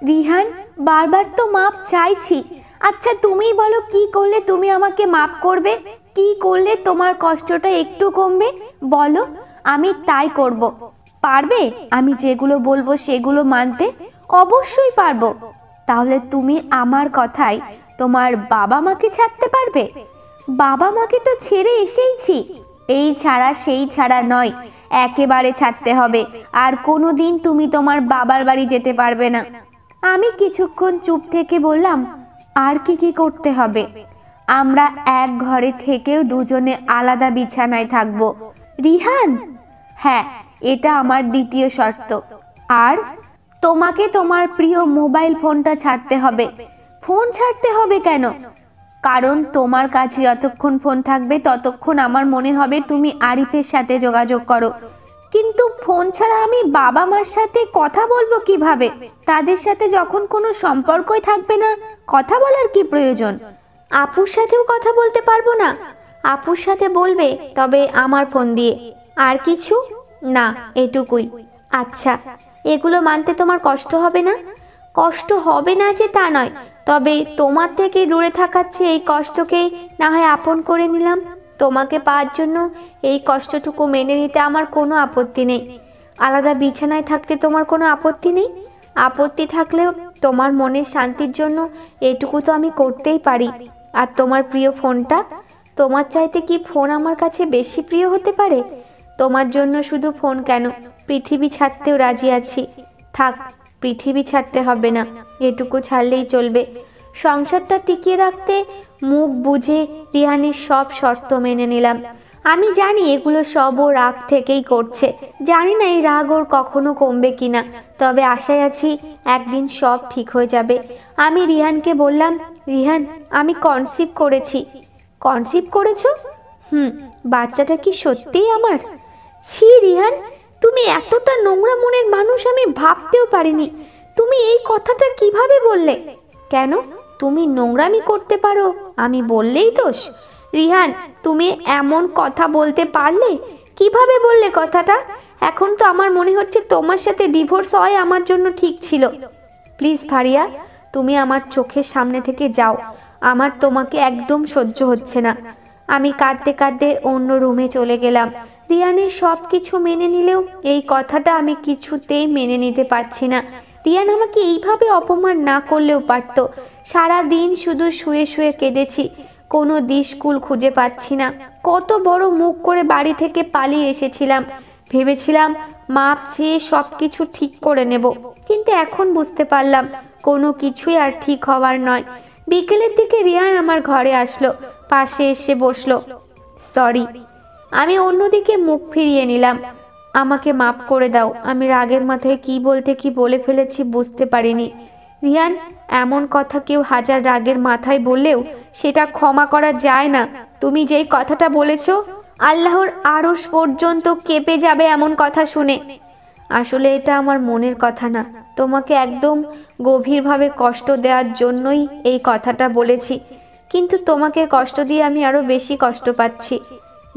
রিহান, বারবার তো মাপ চাইছি। আচ্ছা তুমি বলো, কি করলে তুমি আমাকে মাপ করবে? কি করলে তোমার কষ্টটা একটু কমবে? বলো, আমি তাই করব। পারবে আমি যেগুলো বলবো সেগুলো মানতে? অবশ্যই পারবো। তাহলে তুমি আমার কথায় তোমার বাবা মাকে ছাড়তে পারবে? বাবা মাকে তো ছেড়ে এসেইছি, এই ছাড়া সেই ছাড়া নয়, একেবারে ছাড়তে হবে। আর কোনোদিন তুমি তোমার বাবার বাড়ি যেতে পারবে না। আমি কিছুক্ষণ চুপ থেকে বললাম, আর কি কি করতে হবে? আমরা এক ঘরে থেকেও দুজনে আলাদা বিছানায় থাকবো। রিহান, হ্যাঁ, এটা আমার দ্বিতীয় শর্ত। আর তোমাকে তোমার প্রিয় মোবাইল ফোনটা ছাড়তে হবে। ফোন ছাড়তে হবে কেন? কারণ তোমার কাছে যতক্ষণ ফোন থাকবে ততক্ষণ আমার মনে হবে তুমি আরিফের সাথে যোগাযোগ করো। কিন্তু ফোন ছাড়া আমি বাবা মার সাথে কথা বলবো কিভাবে? তাদের সাথে যখন কোনো সম্পর্কই থাকবে না, কথা বলার কি প্রয়োজন? আপুর সাথেও কথা বলতে পারবো না? আপুর সাথে বলবে, তবে আমার ফোন দিয়ে। আর কিছু না, এটুকুই। আচ্ছা, এগুলো মানতে তোমার কষ্ট হবে না? কষ্ট হবে না যে তা নয়, তবে তোমার থেকে দূরে থাকার চেয়ে এই কষ্টকে না হয় আপন করে নিলাম। তোমাকে পাওয়ার জন্য এই কষ্টটুকু মেনে নিতে আমার কোনো আপত্তি নেই। আলাদা বিছানায় থাকতে তোমার কোনো আপত্তি নেই? আপত্তি থাকলেও তোমার মনের শান্তির জন্য এটুকু তো আমি করতেই পারি। আর তোমার প্রিয় ফোনটা, তোমার চাইতে কি ফোন আমার কাছে বেশি প্রিয় হতে পারে? তোমার জন্য শুধু ফোন কেন, পৃথিবী ছাড়তেও রাজি আছি। থাক, পৃথিবী ছাড়তে হবে না, এটুকু ছাড়লেই চলবে। সংসারটা টিকিয়ে রাখতে মুখ বুঝে রিহানের সব শর্ত মেনে নিলাম। আমি জানি এগুলো সব ও রাগ থেকেই করছে। জানি না এই রাগ ওর কখনো কমবে কিনা, তবে আশায় আছি একদিন সব ঠিক হয়ে যাবে। আমি রিহানকে বললাম, রিহান, আমি কনসিভ করেছি। কনসিভ করেছো? বাচ্চাটা কি সত্যিই আমার? ছি রিহান, তুমি এতটা নোংরা মনের মানুষ আমি ভাবতেও পারিনি। তুমি এই কথাটা কিভাবে বললে? কেন, তুমি নোংরামি করতে পারো, আমি বললেই দোষ? রিহান, তুমি এমন কথা বলতে পারলে? কিভাবে বললে কথাটা? এখন তো আমার মনে হচ্ছে তোমার সাথে ডিভোর্স হয় আমার জন্য ঠিক ছিল। প্লিজ ফারিয়া, তুমি আমার চোখের সামনে থেকে যাও। আমার তোমাকে একদম সহ্য হচ্ছে না। আমি কাঁদতে কাঁদতে অন্য রুমে চলে গেলাম। রিয়ানের সব কিছু মেনে নিলেও এই কথাটা আমি কিছুতেই মেনে নিতে পারছি না। রিয়ান আমাকে এইভাবে অপমান না করলেও পারত। সারা দিন শুধু শুয়ে শুয়ে কেঁদেছি, কোনো দিশকুল খুঁজে পাচ্ছি না। কত বড় মুখ করে বাড়ি থেকে পালিয়ে এসেছিলাম, ভেবেছিলাম মাপ চেয়ে সব কিছু ঠিক করে নেব, কিন্তু এখন বুঝতে পারলাম কোনো কিছুই আর ঠিক হওয়ার নয়। বিকেলের দিকে রিয়ান আমার ঘরে আসলো, পাশে এসে বসলো। সরি। আমি অন্যদিকে মুখ ফিরিয়ে নিলাম। আমাকে মাফ করে দাও, আমি রাগের মাথায় কি বলতে কি বলে ফেলেছি বুঝতে পারিনি। রিয়ান, এমন কথা কেউ হাজার রাগের মাথায় বললেও সেটা ক্ষমা করা যায় না। তুমি যেই কথাটা বলেছো, আল্লাহর আরশ পর্যন্ত কেঁপে যাবে এমন কথা শুনে। আসলে এটা আমার মনের কথা না, তোমাকে একদম গভীরভাবে কষ্ট দেওয়ার জন্যই এই কথাটা বলেছি, কিন্তু তোমাকে কষ্ট দিয়ে আমি আরো বেশি কষ্ট পাচ্ছি।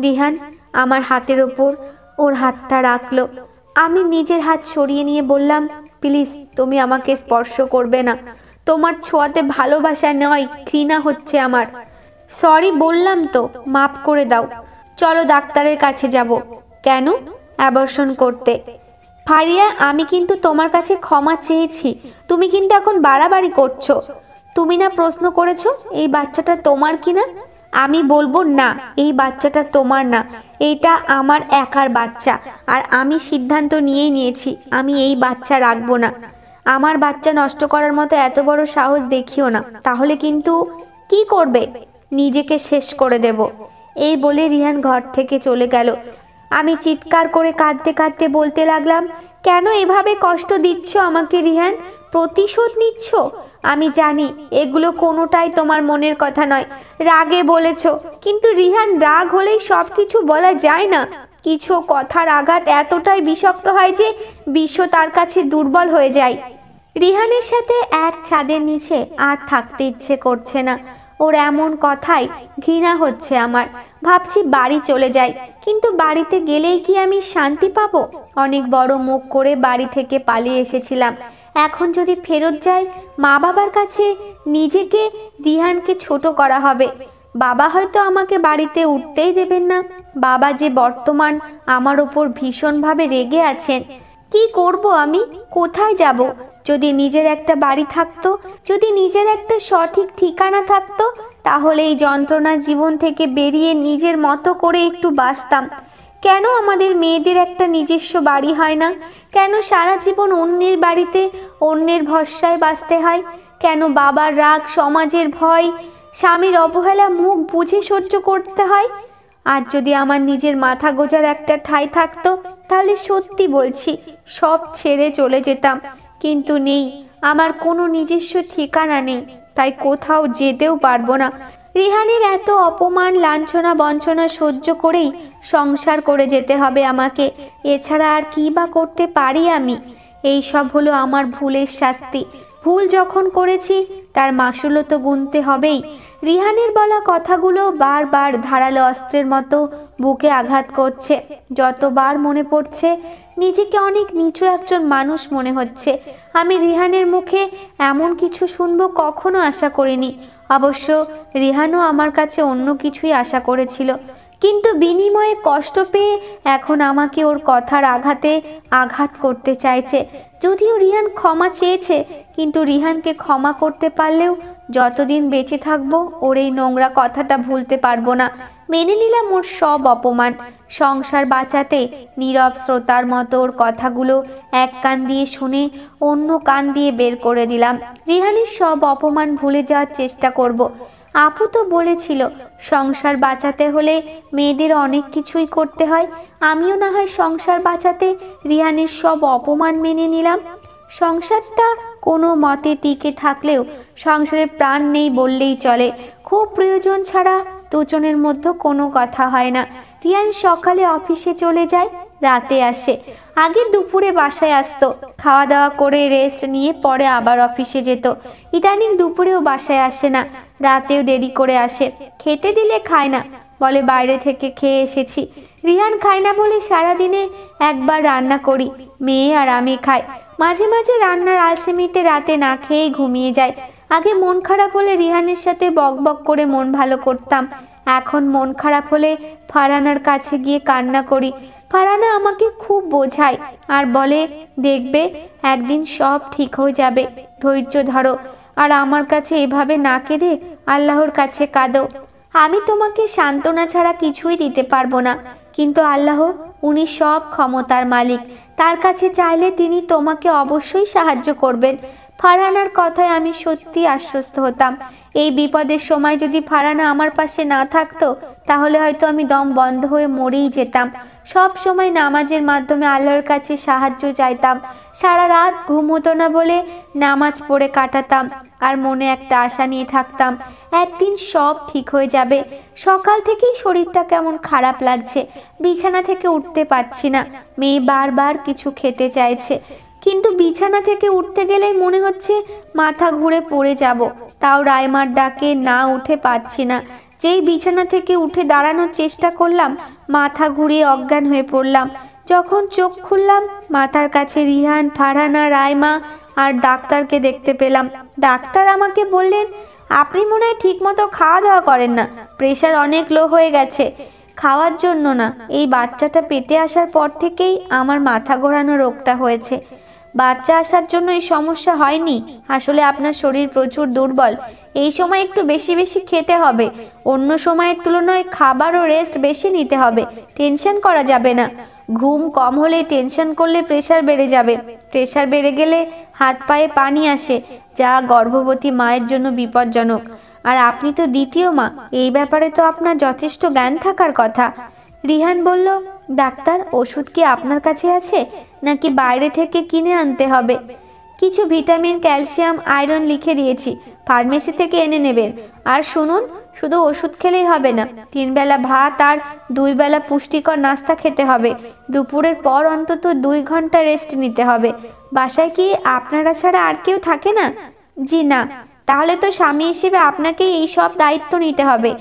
রিহান আমার হাতের ওপর ওর হাতটা রাখলো। আমি নিজের হাত সরিয়ে নিয়ে বললাম, প্লিজ তুমি আমাকে স্পর্শ করবে না। তোমার ছোঁয়াতে ভালোবাসা নয়, ঘৃণা হচ্ছে আমার। সরি বললাম তো, মাফ করে দাও। চলো ডাক্তারের কাছে যাব। কেন? অ্যাবর্শন করতে। ফারিয়া, আমি কিন্তু তোমার কাছে ক্ষমা চেয়েছি, তুমি কিন্তু এখন বাড়াবাড়ি করছো। তুমি না প্রশ্ন করেছো এই বাচ্চাটা তোমার কিনা? আমি বলবো না, এই বাচ্চাটা তোমার না, এইটা আমার একার বাচ্চা। আর আমি সিদ্ধান্ত নিয়েই নিয়েছি আমি এই বাচ্চা রাখবো না। আমার বাচ্চা নষ্ট করার মতো এত বড় সাহস দেখিও না, তাহলে কিন্তু কি করবে? নিজেকে শেষ করে দেব। এই বলে রিহান ঘর থেকে চলে গেল। আমি চিৎকার করে কাঁদতে কাঁদতে বলতে লাগলাম, কেন এভাবে কষ্ট দিচ্ছ আমাকে রিহান? প্রতিশোধ নিচ্ছ? আমি জানি এগুলো কোনোটাই তোমার মনের কথা নয়, রাগে বলেছ। কিন্তু রিহান, রাগ হলেই সব কিছু বলা যায় না। কিছু কথার আঘাত এতটাই বিষাক্ত হয় যে বিশ্ব তার কাছে দুর্বল হয়ে যায়। রিহানের সাথে এক ছাদের নিচে আর থাকতে ইচ্ছে করছে না। ওর এমন কথাই ঘৃণা হচ্ছে আমার। ভাবছি বাড়ি চলে যাই, কিন্তু বাড়িতে গেলেই কি আমি শান্তি পাবো? অনেক বড় মুখ করে বাড়ি থেকে পালিয়ে এসেছিলাম, এখন যদি ফেরত যাই মা বাবার কাছে নিজেকে, রিহানকে ছোট করা হবে। বাবা হয়তো আমাকে বাড়িতে উঠতেই দেবেন না। বাবা যে বর্তমান আমার ওপর ভীষণভাবে রেগে আছেন। কি করব আমি? কোথায় যাব? যদি নিজের একটা বাড়ি থাকতো, যদি নিজের একটা সঠিক ঠিকানা থাকতো, তাহলে এই যন্ত্রণা জীবন থেকে বেরিয়ে নিজের মতো করে একটু বাঁচতাম। কেন আমাদের মেয়েদের একটা নিজস্ব বাড়ি হয় না? কেন সারা জীবন অন্যের বাড়িতে অন্যের ভরসায় বাঁচতে হয়? কেন বাবার রাগ, সমাজের ভয়, স্বামীর অবহেলা মুখ বুঝে সহ্য করতে হয়? আর যদি আমার নিজের মাথা গোজার একটা ঠাঁই থাকতো, তাহলে সত্যি বলছি সব ছেড়ে চলে যেতাম। কিন্তু নেই, আমার কোনো নিজস্ব ঠিকানা নেই, তাই কোথাও যেতেও পারবো না। রিহানের এত অপমান, লাঞ্ছনা, বঞ্চনা সহ্য করেই সংসার করে যেতে হবে আমাকে। এছাড়া আর কী বা করতে পারি আমি? এই সব হলো আমার ভুলের শাস্তি। ভুল যখন করেছি তার মাসুলও তো গুনতে হবেই। রিহানের বলা কথাগুলো বারবার ধারালো অস্ত্রের মতো বুকে আঘাত করছে। যতবার মনে পড়ছে নিজেকে অনেক নিচু একজন মানুষ মনে হচ্ছে। আমি রিহানের মুখে এমন কিছু শুনবো কখনো আশা করিনি। অবশ্য রিহানও আমার কাছে অন্য কিছুই আশা করেছিল, কিন্তু বিনিময়ে কষ্ট পেয়ে এখন আমাকে ওর কথার আঘাতে আঘাত করতে চাইছে। যদিও রিহান ক্ষমা চেয়েছে, কিন্তু রিহানকে ক্ষমা করতে পারলেও যতদিন বেঁচে থাকবো ওর এই নোংরা কথাটা ভুলতে পারবো না। মেনে নিলাম ওর সব অপমান। সংসার বাঁচাতে নীরব শ্রোতার মতো ওর কথাগুলো এক কান দিয়ে শুনে অন্য কান দিয়ে বের করে দিলাম। রিহানের সব অপমান ভুলে যাওয়ার চেষ্টা করব। আপু তো বলেছিল সংসার বাঁচাতে হলে মেয়েদের অনেক কিছুই করতে হয়। আমিও না হয় সংসার বাঁচাতে রিহানের সব অপমান মেনে নিলাম। সংসারটা কোনো মতে টিকে থাকলেও সংসারে প্রাণ নেই বললেই চলে। খুব প্রয়োজন ছাড়া দুজনের মধ্যে কোনো কথা হয় না। রিহান সকালে অফিসে চলে যায়, রাতে আসে। আগে দুপুরে বাসায় আসতো, খাওয়া দাওয়া করে রেস্ট নিয়ে পরে আবার অফিসে যেত। ইদানিং দুপুরেও বাসায় আসে না, রাতেও দেরি করে আসে। খেতে দিলে খায় না, বলে বাইরে থেকে খেয়ে এসেছি। রিহান খায় না বলে সারাদিনে একবার রান্না করি, মেয়ে আর আমি খাই। মাঝে মাঝে রান্নার আলসেমিতে রাতে না খেয়েই ঘুমিয়ে যায়। আগে মন খারাপ হলে রিহানের সাথে বক বক করে মন ভালো করতাম। এখন মন খারাপ হলে ফারহানার কাছে গিয়ে কান্না করি। ফারহানা আমাকে খুব বোঝায় আর বলে, দেখবে একদিন সব ঠিক হয়ে যাবে, ধৈর্য ধরো। আর আমার কাছে এভাবে না কেঁদে আল্লাহর কাছে কাঁদো। আমি তোমাকে সান্ত্বনা ছাড়া কিছুই দিতে পারবো না, কিন্তু আল্লাহ, উনি সব ক্ষমতার মালিক, তার কাছে চাইলে তিনি তোমাকে অবশ্যই সাহায্য করবেন। ফারহানার কথায় আমি সত্যি আশ্বস্ত হতাম। এই বিপদের সময় যদি ফারহানা আমার পাশে না থাকতো, তাহলে হয়তো আমি দম বন্ধ হয়ে মরেই যেতাম। সব সময় নামাজের মাধ্যমে আল্লাহর কাছে সাহায্য চাইতাম। সারা রাত ঘুম হতো না বলে নামাজ পড়ে কাটাতাম, আর মনে একটা আশা নিয়ে থাকতাম একদিন সব ঠিক হয়ে যাবে। সকাল থেকেই শরীরটা কেমন খারাপ লাগছে, বিছানা থেকে উঠতে পারছি না। মেয়ে বারবার কিছু খেতে চাইছে, কিন্তু বিছানা থেকে উঠতে গেলেই মনে হচ্ছে মাথা ঘুরে পড়ে যাব। তাও রাইমার ডাকে না উঠে পারছি না। যেই বিছানা থেকে উঠে দাঁড়ানোর চেষ্টা করলাম, মাথা ঘুরিয়ে অজ্ঞান হয়ে পড়লাম। যখন চোখ খুললাম, মাথার কাছে রিহান, ফারহানা, রাইমা আর ডাক্তারকে দেখতে পেলাম। ডাক্তার আমাকে বললেন, আপনি মনে হয় ঠিক মতো খাওয়া দাওয়া করেন না, প্রেশার অনেক লো হয়ে গেছে। খাওয়ার জন্য না, এই বাচ্চাটা পেটে আসার পর থেকেই আমার মাথা ঘোরানো রোগটা হয়েছে। বাচ্চা আসার জন্য এই সমস্যা হয়নি, আসলে আপনার শরীর প্রচুর দুর্বল। এই সময় একটু বেশি বেশি খেতে হবে, অন্য সময়ের তুলনায় খাবার ও রেস্ট বেশি নিতে হবে। টেনশন করা যাবে না। ঘুম কম হলে, টেনশন করলে প্রেশার বেড়ে যাবে। প্রেশার বেড়ে গেলে হাত পায়ে পানি আসে, যা গর্ভবতী মায়ের জন্য বিপজ্জনক। আর আপনি তো দ্বিতীয় মা, এই ব্যাপারে তো আপনার যথেষ্ট জ্ঞান থাকার কথা। রিহান বলল, ডাক্তার, ওষুধ কি আপনার কাছে আছে নাকি বাইরে থেকে কিনে আনতে হবে? কিছু ভিটামিন, ক্যালসিয়াম, আয়রন লিখে দিয়েছি, ফার্মেসি থেকে এনে নেবেন। আর শুনুন, শুধু ওষুধ খেলেই হবে না, 3 বেলা ভাত আর 2 বেলা পুষ্টিকর নাস্তা খেতে হবে। দুপুরের পর অন্তত 2 ঘন্টা রেস্ট নিতে হবে। বাসায় কি আপনারা ছাড়া আর কেউ থাকে না? জি না। তাহলে তো স্বামী হিসেবে আপনাকে এই সব দায়িত্ব নিতে হবে।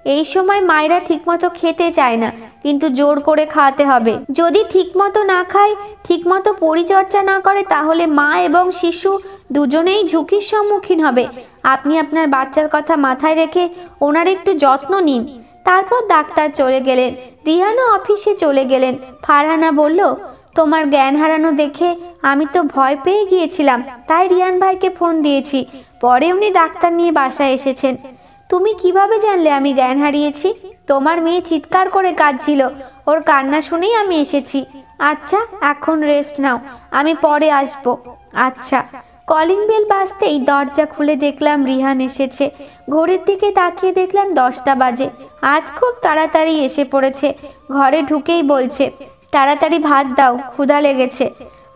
এই সময় মায়েরা ঠিকমতো খেতে চায় না, কিন্তু জোর করে খাওয়াতে হবে। যদি ঠিকমতো না খায়, ঠিকমতো পরিচর্যা না করে, তাহলে মা এবং শিশু দুজনেই ঝুঁকির সম্মুখীন হবে। আপনি আপনার বাচ্চার কথা মাথায় রেখে ওনার একটু যত্ন নিন। তারপর ডাক্তার চলে গেলেন, রিহানও অফিসে চলে গেলেন। ফারহানা বলল, তোমার জ্ঞান হারানো দেখে আমি তো ভয় পেয়ে গিয়েছিলাম, তাই রিয়ান ভাইকে ফোন দিয়েছি। পরে উনি ডাক্তার নিয়ে বাসায় এসেছেন। তুমি কিভাবে জানলে আমি জ্ঞান হারিয়েছি? তোমার মেয়ে চিৎকার করে কাঁদছিল, ওর কান্না শুনেই আমি এসেছি। আচ্ছা, এখন রেস্ট নাও, আমি পরে আসবো। আচ্ছা। কলিং বেল বাজতেই দরজা খুলে দেখলাম রিহান এসেছে। ঘড়ির দিকে তাকিয়ে দেখলাম 10টা বাজে। আজ খুব তাড়াতাড়ি এসে পড়েছে। ঘরে ঢুকেই বলছে, তাড়াতাড়ি ভাত দাও, ক্ষুধা লেগেছে।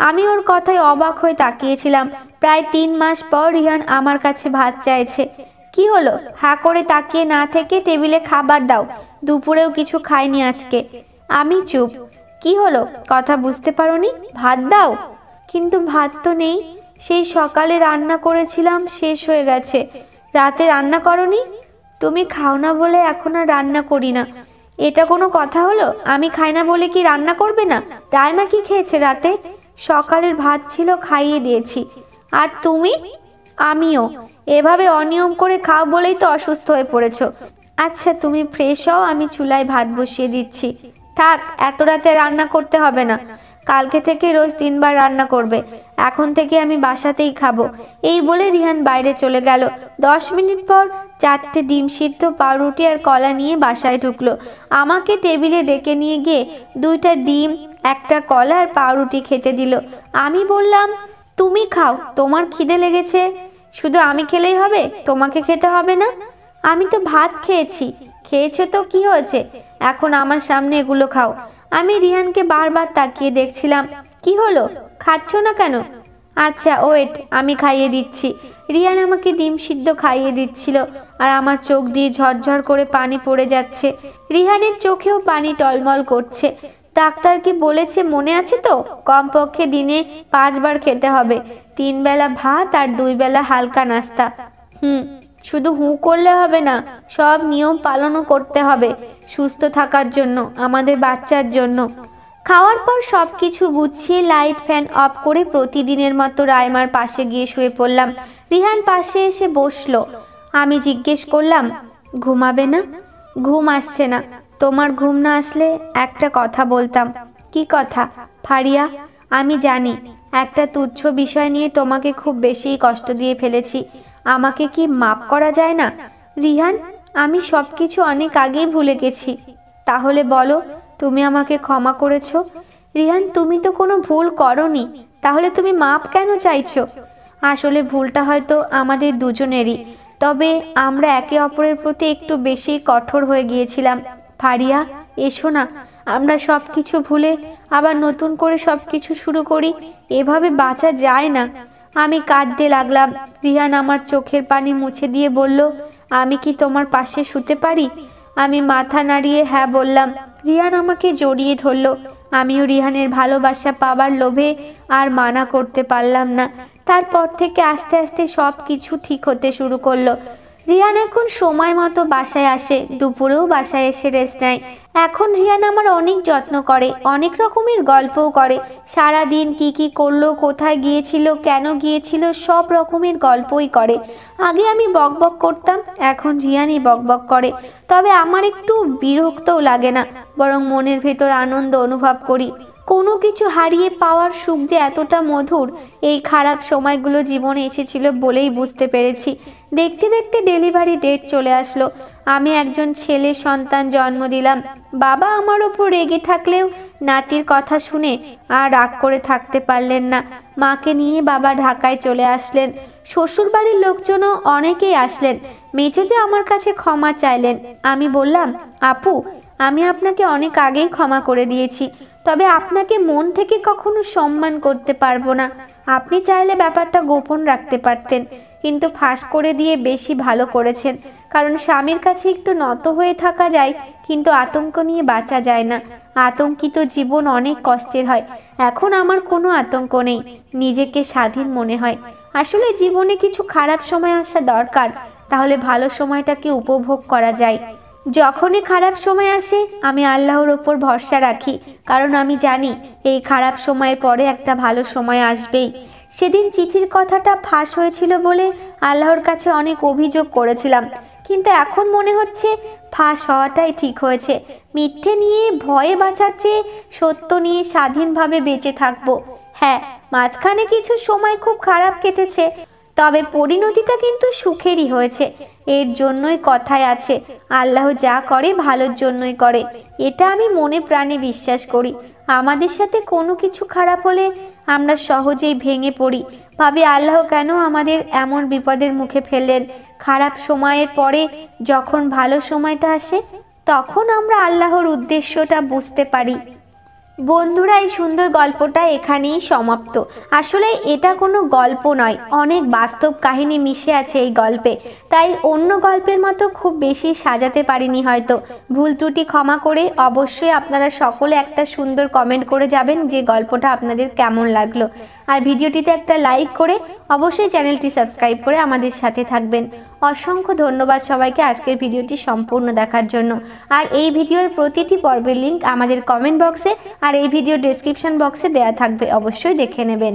আমি ওর কথায় অবাক হয়ে তাকিয়েছিলাম। প্রায় 3 মাস পর রিহান আমার কাছে ভাত চাইছে। কি হলো? হা করে তাকিয়ে না থেকে টেবিলে খাবার দাও। দুপুরেও কিছু খাইনি আজকে। আমি চুপ। কি হলো, কথা বুঝতে পারোনি? ভাত দাও। কিন্তু ভাত তো নেই। সেই সকালে রান্না করেছিলাম, শেষ হয়ে গেছে। রাতে রান্না করনি? তুমি খাও না বলে এখন আর রান্না করি না। এটা কোনো কথা হলো? আমি খাই না বলে কি রান্না করবে না? রাইমা কি খেয়েছে রাতে? সকালের ভাত ছিল, খাইয়ে দিয়েছি। আর তুমি? আমিও। এভাবে অনিয়ম করে খাও বলেই তো অসুস্থ হয়ে পড়েছো। আচ্ছা, তুমি ফ্রেশ হও, আমি চুলায় ভাত বসিয়ে দিচ্ছি। থাক, এত রাতে রান্না করতে হবে না। কালকে থেকে রোজ 3 বার রান্না করবে। এখন থেকে আমি বাসাতেই খাবো। এই বলে রিহান বাইরে চলে গেল। 10 মিনিট পর 4টে ডিম সিদ্ধ, পাউরুটি আর কলা নিয়ে বাসায় ঢুকলো। আমাকে টেবিলে ডেকে নিয়ে গিয়ে 2টা ডিম, 1টা কলা আর পাউরুটি খেতে দিল। আমি বললাম, তুমি খাও, তোমার খিদে লেগেছে। শুধু আমি খেলেই হবে? তোমাকে খেতে হবে না? আমি তো ভাত খেয়েছি। খেয়েছো তো কি হয়েছে? এখন আমার সামনে এগুলো খাও। আমি রিহানকে বারবার তাকিয়ে দেখছিলাম। কি হলো, খাচ্ছ না কেন? আচ্ছা ওয়েট, আমি খাইয়ে দিচ্ছি। রিহান আমাকে ডিম সিদ্ধ খাইয়ে দিচ্ছিল, আর আমার চোখ দিয়ে ঝরঝর করে পানি পড়ে যাচ্ছে। রিহানের চোখেও পানি টলমল করছে। ডাক্তার কি বলেছে মনে আছে তো? কমপক্ষে দিনে 5 বার খেতে হবে। 3 বেলা ভাত আর 2 বেলা হালকা নাস্তা। শুধু হু করলে হবে না, সব নিয়ম পালনও করতে হবে, সুস্থ থাকার জন্য, আমাদের বাচ্চার জন্য। খাওয়ার পর সব কিছু গুছিয়ে লাইট ফ্যান অফ করে প্রতিদিনের মতো রাইমার পাশে গিয়ে শুয়ে পড়লাম। রিহান পাশে এসে বসলো। আমি জিজ্ঞেস করলাম, ঘুমাবে না? ঘুম আসছে না। তোমার ঘুম না আসলে একটা কথা বলতাম। কি কথা? ফারিয়া, আমি জানি একটা তুচ্ছ বিষয় নিয়ে তোমাকে খুব বেশি কষ্ট দিয়ে ফেলেছি। আমাকে কি মাপ করা যায় না? রিহান, আমি সব কিছু অনেক আগেই ভুলে গেছি। তাহলে বলো, তুমি আমাকে ক্ষমা করেছো? রিহান, তুমি তো কোনো ভুল করনি, তাহলে তুমি মাপ কেন চাইছো? আসলে ভুলটা হয়তো আমাদের দুজনেরই, তবে আমরা একে অপরের প্রতি একটু বেশি কঠোর হয়ে গিয়েছিলাম। ফারিয়া, এসো না, আমরা সব কিছু ভুলে আবার নতুন করে সব কিছু শুরু করি। এভাবে বাঁচা যায় না। আমি কাঁদতে লাগলাম। রিহান আমার চোখের পানি মুছে দিয়ে বলল, আমি কি তোমার পাশে শুতে পারি? আমি মাথা নাড়িয়ে হ্যাঁ বললাম। রিহান আমাকে জড়িয়ে ধরল। আমিও রিহানের ভালোবাসা পাবার লোভে আর মানা করতে পারলাম না। তারপর থেকে আস্তে আস্তে সব কিছু ঠিক হতে শুরু করলো। রিহান এখন সময় মতো বাসায় আসে, দুপুরেও বাসায় এসে রেস্ট নেয়। এখন রিহান আমার অনেক যত্ন করে, অনেক রকমের গল্পও করে। সারা দিন কি কি করলো, কোথায় গিয়েছিল, কেন গিয়েছিল, সব রকমের গল্পই করে। আগে আমি বকবক করতাম, এখন রিহানই বকবক করে। তবে আমার একটু বিরক্তও লাগে না, বরং মনের ভেতর আনন্দ অনুভব করি। কোনো কিছু হারিয়ে পাওয়ার সুখ যে এতটা মধুর, এই খারাপ সময়গুলো জীবনে এসেছিল বলেই বুঝতে পেরেছি। দেখতে দেখতে ডেলিভারি ডেট চলে আসলো। আমি একজন ছেলে সন্তান জন্ম দিলাম। বাবা আমার ওপর রেগে থাকলেও নাতির কথা শুনে আর রাগ করে থাকতে পারলেন না। মাকে নিয়ে বাবা ঢাকায় চলে আসলেন। শ্বশুর বাড়ির লোকজনও অনেকেই আসলেন। মেজোজা আমার কাছে ক্ষমা চাইলেন। আমি বললাম, আপু, আমি আপনাকে অনেক আগেই ক্ষমা করে দিয়েছি, তবে আপনাকে মন থেকে কখনো সম্মান করতে পারবো না। আপনি চাইলে ব্যাপারটা গোপন রাখতে পারতেন, কিন্তু ফাঁস করে দিয়ে বেশি ভালো করেছেন। কারণ স্বামীর কাছে একটু নত হয়ে থাকা যায়, কিন্তু আতঙ্ক নিয়ে বাঁচা যায় না। আতঙ্কিত জীবন অনেক কষ্টের হয়। এখন আমার কোনো আতঙ্ক নেই, নিজেকে স্বাধীন মনে হয়। আসলে জীবনে কিছু খারাপ সময় আসা দরকার, তাহলে ভালো সময়টাকে উপভোগ করা যায়। যখনই খারাপ সময় আসে আমি আল্লাহর ওপর ভরসা রাখি, কারণ আমি জানি এই খারাপ সময়ের পরে একটা ভালো সময় আসবেই। সেদিন চিঠির কথাটা ফাঁস হয়েছিল বলে আল্লাহর কাছে অনেক অভিযোগ করেছিলাম, কিন্তু এখন মনে হচ্ছে ফাঁস হওয়াটাই ঠিক হয়েছে। মিথ্যে নিয়ে ভয়ে বাঁচার চেয়ে সত্য নিয়ে স্বাধীনভাবে বেঁচে থাকবো। হ্যাঁ, মাঝখানে কিছু সময় খুব খারাপ কেটেছে, তবে পরিণতিটা কিন্তু সুখেরই হয়েছে। এর জন্যই কথায় আছে, আল্লাহ যা করে ভালোর জন্যই করে। এটা আমি মনে প্রাণে বিশ্বাস করি। আমাদের সাথে কোনো কিছু খারাপ হলে আমরা সহজেই ভেঙে পড়ি, ভাবি আল্লাহ কেন আমাদের এমন বিপদের মুখে ফেললেন। খারাপ সময়ের পরে যখন ভালো সময়টা আসে, তখন আমরা আল্লাহর উদ্দেশ্যটা বুঝতে পারি। বন্ধুরা, এই সুন্দর গল্পটা এখানেই সমাপ্ত। আসলে এটা কোনো গল্প নয়, অনেক বাস্তব কাহিনী মিশে আছে এই গল্পে, তাই অন্য গল্পের মতো খুব বেশি সাজাতে পারিনি হয়তো। ভুল ত্রুটি ক্ষমা করে অবশ্যই আপনারা সকলে একটা সুন্দর কমেন্ট করে যাবেন যে গল্পটা আপনাদের কেমন লাগলো। আর ভিডিওটিতে একটা লাইক করে অবশ্যই চ্যানেলটি সাবস্ক্রাইব করে আমাদের সাথে থাকবেন। অসংখ্য ধন্যবাদ সবাইকে আজকের ভিডিওটি সম্পূর্ণ দেখার জন্য। আর এই ভিডিওর প্রতিটি পর্বের লিঙ্ক আমাদের কমেন্ট বক্সে আর এই ভিডিও ডেসক্রিপশন বক্সে দেওয়া থাকবে, অবশ্যই দেখে নেবেন।